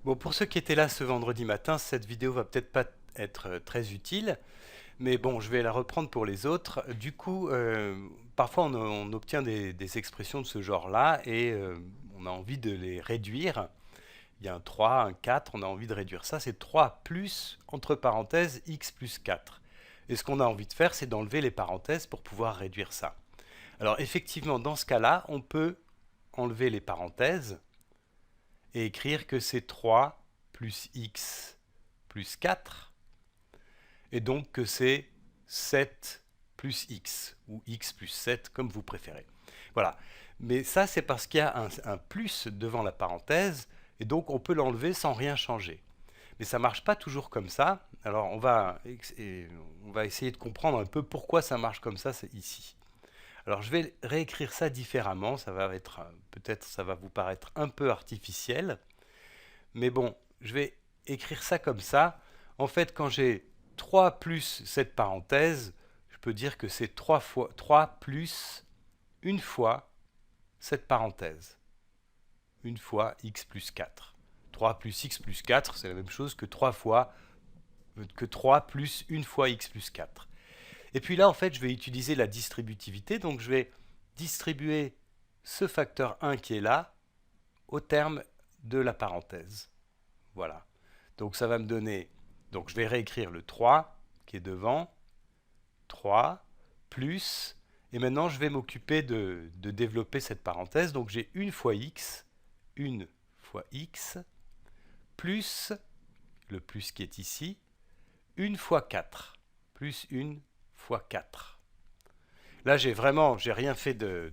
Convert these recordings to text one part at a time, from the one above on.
Bon, pour ceux qui étaient là ce vendredi matin, cette vidéo va peut-être pas être très utile, mais bon, je vais la reprendre pour les autres. Du coup, parfois on obtient des expressions de ce genre-là et on a envie de les réduire. Il y a un 3, un 4, on a envie de réduire ça. C'est 3 plus, entre parenthèses, x plus 4. Et ce qu'on a envie de faire, c'est d'enlever les parenthèses pour pouvoir réduire ça. Alors effectivement, dans ce cas-là, on peut enlever les parenthèses et écrire que c'est 3 plus x plus 4, et donc que c'est 7 plus x, ou x plus 7, comme vous préférez. Voilà. Mais ça, c'est parce qu'il y a un plus devant la parenthèse, et donc on peut l'enlever sans rien changer. Mais ça ne marche pas toujours comme ça. Alors on va essayer de comprendre un peu pourquoi ça marche comme ça ici. Alors je vais réécrire ça différemment, ça va être peut-être ça va vous paraître un peu artificiel, mais bon, je vais écrire ça comme ça. En fait, quand j'ai 3 plus cette parenthèse, je peux dire que c'est 3 plus une fois cette parenthèse. Une fois x plus 4. 3 plus x plus 4, c'est la même chose que 3 plus une fois x plus 4. Et puis là, en fait, je vais utiliser la distributivité. Donc, je vais distribuer ce facteur 1 qui est là au terme de la parenthèse. Voilà. Donc ça va me donner, donc je vais réécrire le 3 qui est devant, 3 plus, et maintenant je vais m'occuper de développer cette parenthèse. Donc j'ai une fois x, plus le plus qui est ici, une fois 4, plus une fois 4. Là j'ai rien fait de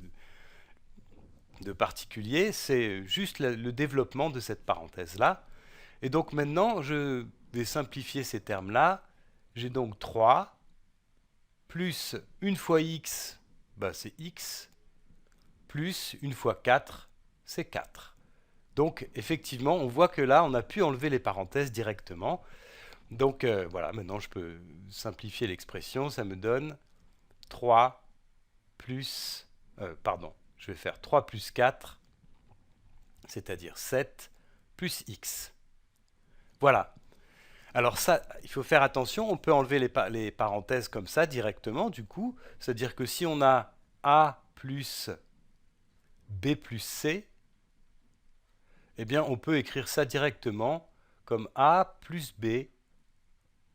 particulier, c'est juste le développement de cette parenthèse-là. Et donc maintenant, je vais simplifier ces termes-là. J'ai donc 3 plus une fois x, bah c'est x, plus une fois 4, c'est 4. Donc effectivement, on voit que là, on a pu enlever les parenthèses directement. Donc voilà, maintenant je peux simplifier l'expression. Ça me donne 3 plus... pardon, je vais faire 3 plus 4, c'est-à-dire 7, plus x. Voilà. Alors ça, il faut faire attention, on peut enlever les parenthèses comme ça directement, du coup. C'est-à-dire que si on a A plus B plus C, eh bien on peut écrire ça directement comme A plus B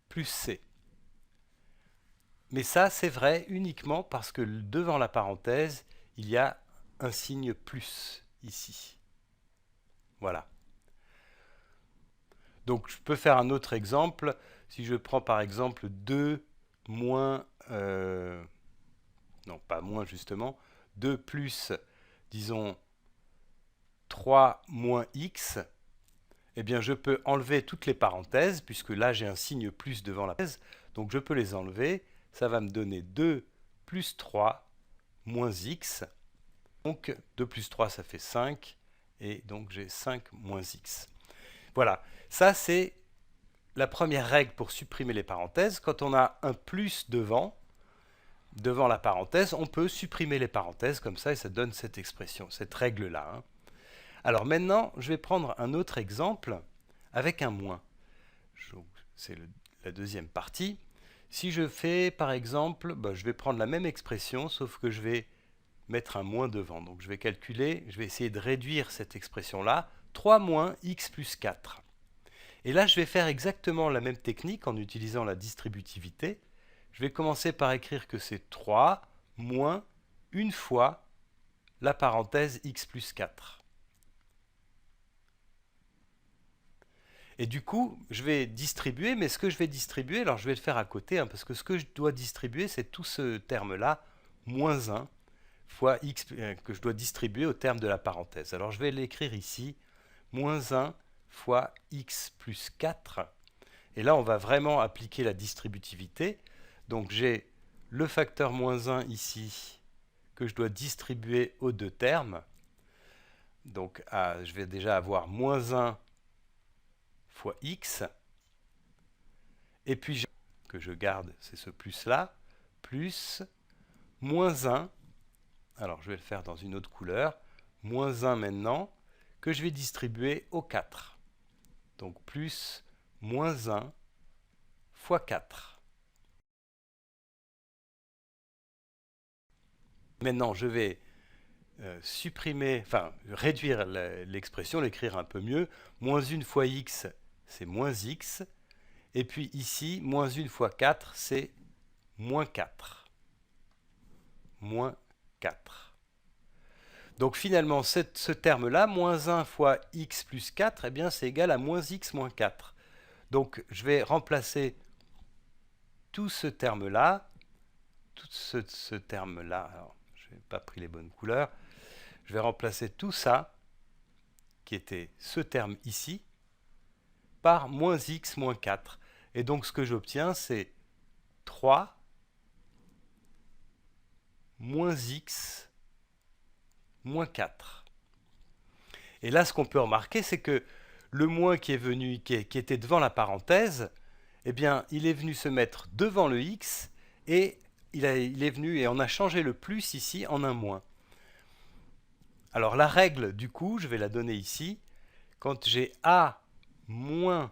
plus C. Mais ça, c'est vrai uniquement parce que devant la parenthèse, il y a un signe plus ici. Voilà. Donc je peux faire un autre exemple. Si je prends par exemple 2 moins... non, pas moins justement. 2 plus, disons, 3 moins x, eh bien je peux enlever toutes les parenthèses, puisque là j'ai un signe plus devant la parenthèse, donc je peux les enlever. Ça va me donner 2 plus 3 moins x. Donc 2 plus 3 ça fait 5, et donc j'ai 5 moins x. Voilà, ça c'est la première règle pour supprimer les parenthèses. Quand on a un plus devant la parenthèse, on peut supprimer les parenthèses comme ça et ça donne cette expression, cette règle-là. Hein. Alors maintenant, je vais prendre un autre exemple avec un moins. C'est la deuxième partie. Si je fais par exemple, je vais prendre la même expression sauf que je vais mettre un moins devant. Donc je vais calculer, je vais essayer de réduire cette expression-là. 3 moins x plus 4. Et là, je vais faire exactement la même technique en utilisant la distributivité. Je vais commencer par écrire que c'est 3 moins une fois la parenthèse x plus 4. Et du coup, je vais distribuer, mais ce que je vais distribuer, alors je vais le faire à côté, hein, parce que ce que je dois distribuer, c'est tout ce terme-là, moins 1 fois x, que je dois distribuer au terme de la parenthèse. Alors je vais l'écrire ici, moins 1 fois x plus 4. Et là, on va vraiment appliquer la distributivité. Donc j'ai le facteur moins 1 ici, que je dois distribuer aux deux termes. Donc je vais déjà avoir moins 1 fois x. Et puis que je garde, c'est ce plus-là, plus moins 1. Alors je vais le faire dans une autre couleur. Moins 1 maintenant, que je vais distribuer au 4. Donc plus moins 1 fois 4. Maintenant, je vais supprimer, enfin réduire l'expression, l'écrire un peu mieux. Moins 1 fois x, c'est moins x. Et puis ici, moins 1 fois 4, c'est moins 4. Moins 4. Donc finalement, ce terme-là, moins 1 fois x plus 4, eh bien c'est égal à moins x moins 4. Donc je vais remplacer tout ce terme-là, tout ce terme-là, alors je n'ai pas pris les bonnes couleurs, je vais remplacer tout ça, qui était ce terme ici, par moins x moins 4. Et donc ce que j'obtiens, c'est 3 moins x moins 4. Et là, ce qu'on peut remarquer, c'est que le moins qui est venu, qui était devant la parenthèse, eh bien, il est venu se mettre devant le x, et il est venu, et on a changé le plus ici en un moins. Alors la règle, du coup, je vais la donner ici. Quand j'ai a moins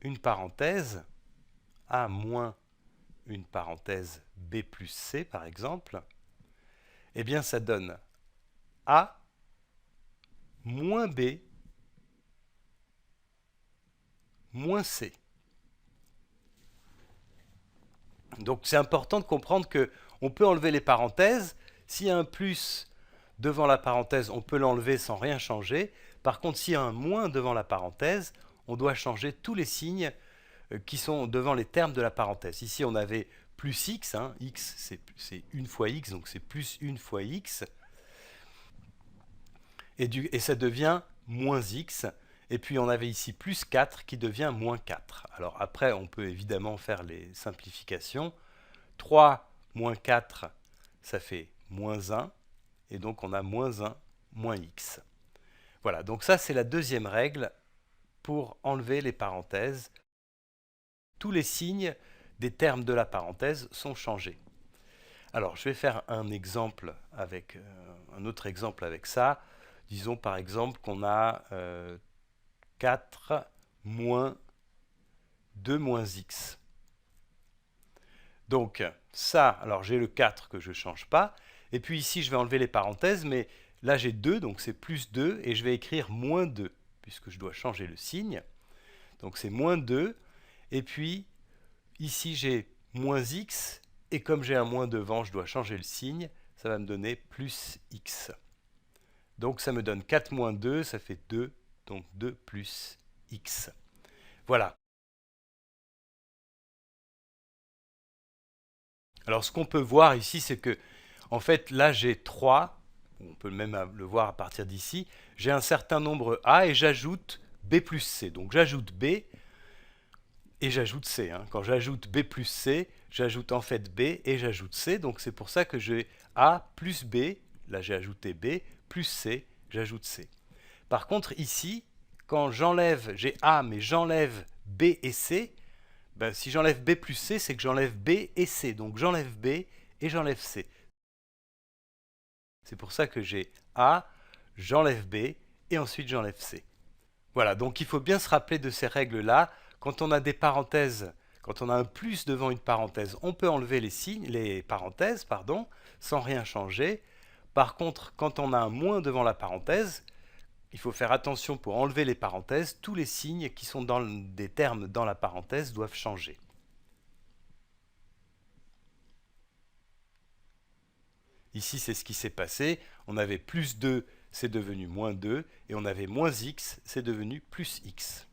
une parenthèse, a moins une parenthèse b plus c, par exemple, eh bien, ça donne a moins b moins c. Donc c'est important de comprendre qu'on peut enlever les parenthèses. S'il y a un plus devant la parenthèse, on peut l'enlever sans rien changer. Par contre, s'il y a un moins devant la parenthèse, on doit changer tous les signes qui sont devant les termes de la parenthèse. Ici, on avait plus x, hein. X c'est 1 fois x, donc c'est plus 1 fois x. Et ça devient moins x. Et puis on avait ici plus 4 qui devient moins 4. Alors après, on peut évidemment faire les simplifications. 3 moins 4, ça fait moins 1. Et donc on a moins 1 moins x. Voilà, donc ça c'est la deuxième règle pour enlever les parenthèses. Tous les signes des termes de la parenthèse sont changés. Alors je vais faire un exemple avec un autre exemple avec ça. Disons par exemple qu'on a 4 moins 2 moins x. Donc ça, alors j'ai le 4 que je ne change pas. Et puis ici, je vais enlever les parenthèses, mais là j'ai 2, donc c'est plus 2, et je vais écrire moins 2, puisque je dois changer le signe. Donc c'est moins 2, et puis ici j'ai moins x, et comme j'ai un moins devant, je dois changer le signe, ça va me donner plus x. Donc ça me donne 4 moins 2, ça fait 2, donc 2 plus x. Voilà. Alors ce qu'on peut voir ici, c'est que, en fait, là j'ai 3, on peut même le voir à partir d'ici, j'ai un certain nombre A et j'ajoute B plus C. Donc j'ajoute B et j'ajoute C. Hein. Quand j'ajoute B plus C, j'ajoute en fait B et j'ajoute C. Donc c'est pour ça que j'ai A plus B, là j'ai ajouté B, plus C, j'ajoute C. Par contre ici, quand j'enlève, j'ai A mais j'enlève B et C, ben, si j'enlève B plus C, c'est que j'enlève B et C. Donc j'enlève B et j'enlève C. C'est pour ça que j'ai A, j'enlève B et ensuite j'enlève C. Voilà, donc il faut bien se rappeler de ces règles-là. Quand on a des parenthèses, quand on a un plus devant une parenthèse, on peut enlever les parenthèses, sans rien changer. Par contre, quand on a un moins devant la parenthèse, il faut faire attention pour enlever les parenthèses. Tous les signes qui sont dans des termes dans la parenthèse doivent changer. Ici, c'est ce qui s'est passé. On avait plus 2, c'est devenu moins 2. Et on avait moins x, c'est devenu plus x.